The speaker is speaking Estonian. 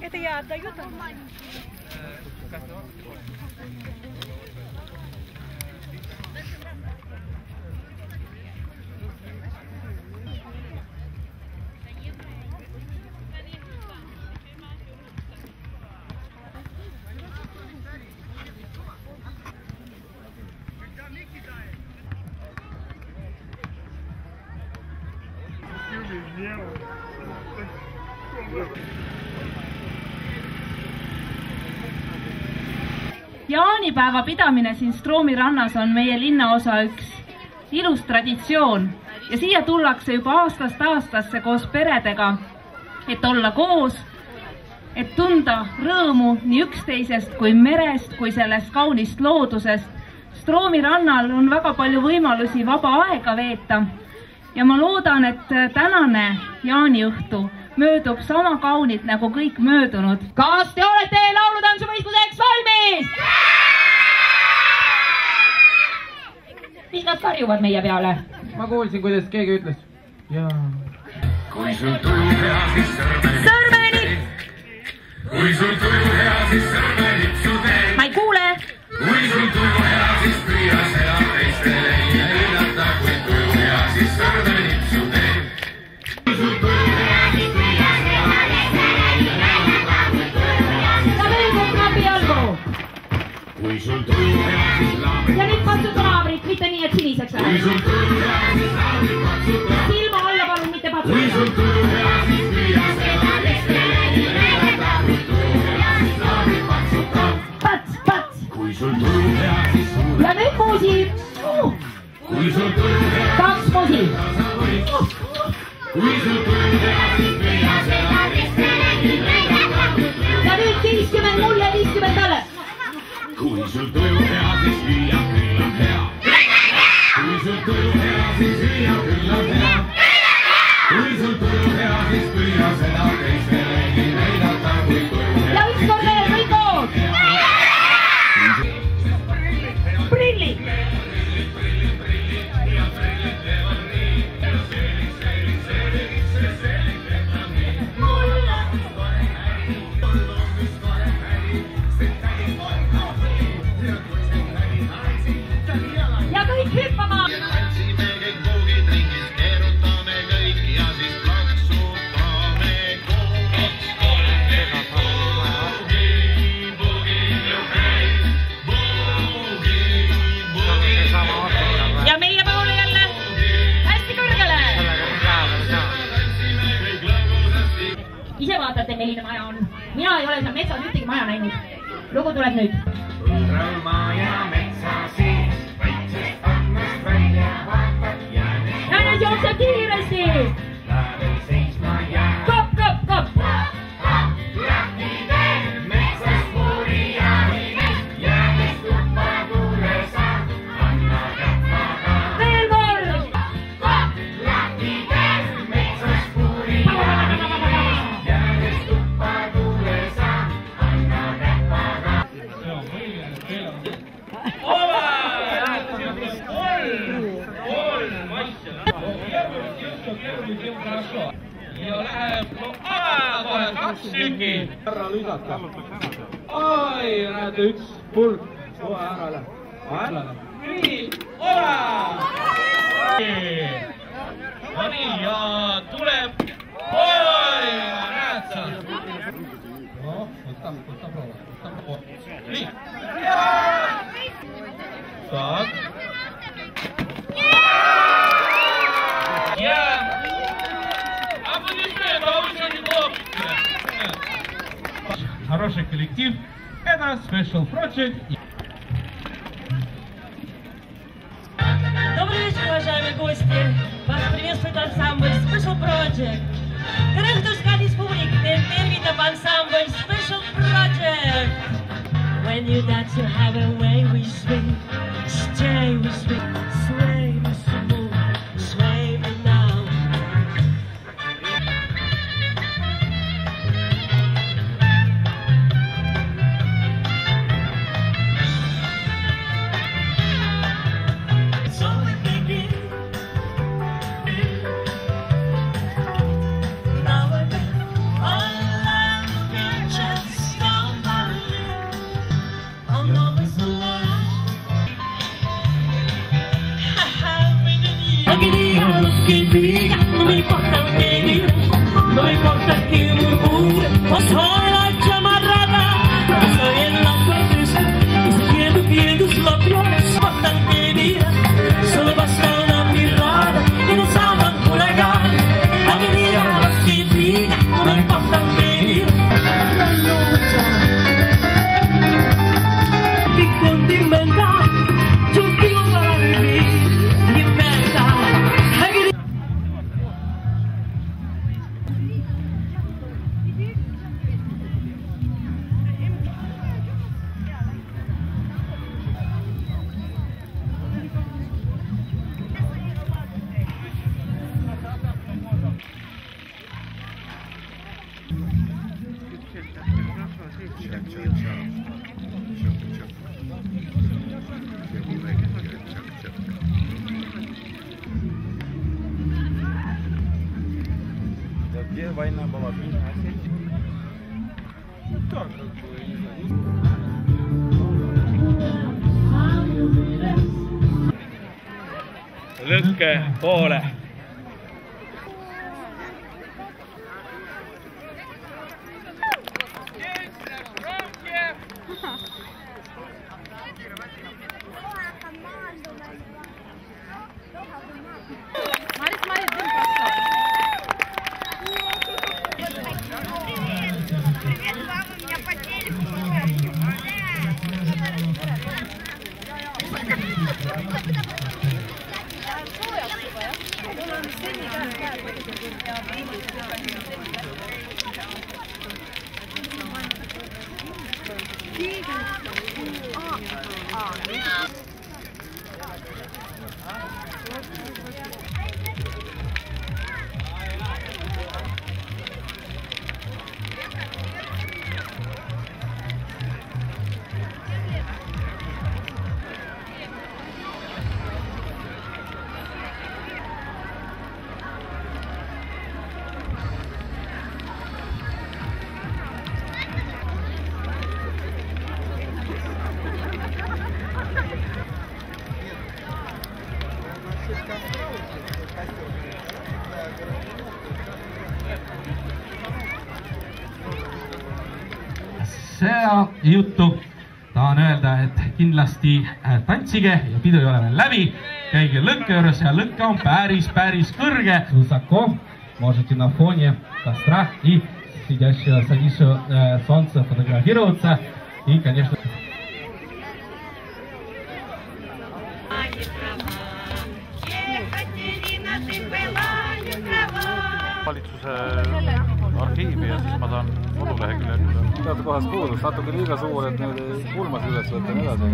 Это я отдаю там? Jaanipäeva pidamine siin Stroomi rannas on meie linnaosa üks ilus traditsioon ja siia tullakse juba aastast aastasse koos peredega, et olla koos, et tunda rõõmu nii üksteisest kui merest kui sellest kaunist loodusest. Stroomi rannal on väga palju võimalusi vaba aega veeta ja ma loodan, et tänane jaaniõhtu möödub sama kaunid nagu kõik möödunud. Kas te olete laulutantsuvõistluseks valmis? Mis nad karjuvad meie peale? Ma kuulsin, kuidas keegi ütles. Jaa. Kui sul tuju hea, siis Sõrmenip! Kui sul tuju hea, siis sõrmenip su tee. Ma ei kuule! Kui sul tuju hea, siis püüa seda teistele ei näidata. Kui tuju hea, siis sõrmenip su tee. Kui sul tuju hea, siis püüa seda teistele ei näidata. Kui tuju hea, siis ja veel kord napi jalgu! Kui sul tuju hea, siis laamrit. Ja nüüd patsuta naabrit, mitte nii, et siniseks läheb. Kui sul tuju hea, siis laamrit patsuta. Silma alla palun, mitte patsuta. Kui sul tuju hea, siis püüa seda teistele ei näidata. Kui tuju hea, siis laamrit patsuta. Pats, pats! Kui sul tuju hea, siis suure. Ja nüüd muusi! Kui sul tuju hea, Kaks muusi! kui sul tuju hea, siis püüa seda teistele ei näidata. Ja nüüd 50 mulle, 50 talle! Kui sul tuju hea, siis hüüa küll on hea. Kui sul tuju hea, siis hüüa küll on hea. Kui sul tuju hea, siis püüa seda teistele ei näidata. Kui tuju hea, Ja üks kord veel, kõik koos! Prillid! Ja kõik hüppama! tantsime kõik puugid ringis, keerutame kõik ja siis plaksutame koos. Boogie, boogie, boogie. Ja meie poole jälle hästi kõrgele! Ise vaatate, milline maja on. Mina ei ole seal metsas ühtegi maja näinud. Lugu tuleb nüüd. Rõõma ja metsa siis, väiksest annast välja vaatad ja Ja nüüd jookseb kiiresti! läbi seisma jääb. Kopp, kopp, kopp! Lahti tee, metsas puuri ja hiiles, jäädes tuppa tuule saad, anna käppaga. Veel kord! Lahti tee, metsas puuri ja hiiles, jäädes tuppa tuule saad, anna käppaga. Ja läheb kohe 2 tükki. Härra lüsata. Ai, näete, üks purk. Kohe ära läheb. Nii, ola! No nii, ja tuleb. Oi, näed sa. No, võta proova. Nii. Tak. Ja. Хороший коллектив. Это Special Project. Добрый вечер, уважаемые гости! Вас приветствует ансамбль Special Project. Tere õhtust, kallis publik! Teid tervitab ansambel Special Project. When you dance, you have a way we swing. Stay we swing. Sway we smooth. Sway me now. diga, no me importa lo que diga, no me importa que murmure, o soy la chamarrada, estoy en la corteza, y si quieres lo peor, no importa lo que diga, solo basta una mirada, y nos aman por acá, a que diga lo que diga, no me importa lo que diga, la lucha, y condimentar, yo vivo para vivir, libertad, Где война была? Lükke poole. Seda juttu tahan öelda, et kindlasti tantsige ja pidu ei ole veel läbi. Käige lõkke juures ja lõkke on päris kõrge. Высоко можете на фоне костра и сидящего солнца фотографироваться. И, конечно... valitsuse arhiivi ja siis ma saan koduleheküljel. Teatud kohas puudus, natuke liiga suur, et nüüd pulmasid üles võtta ja nii edasi.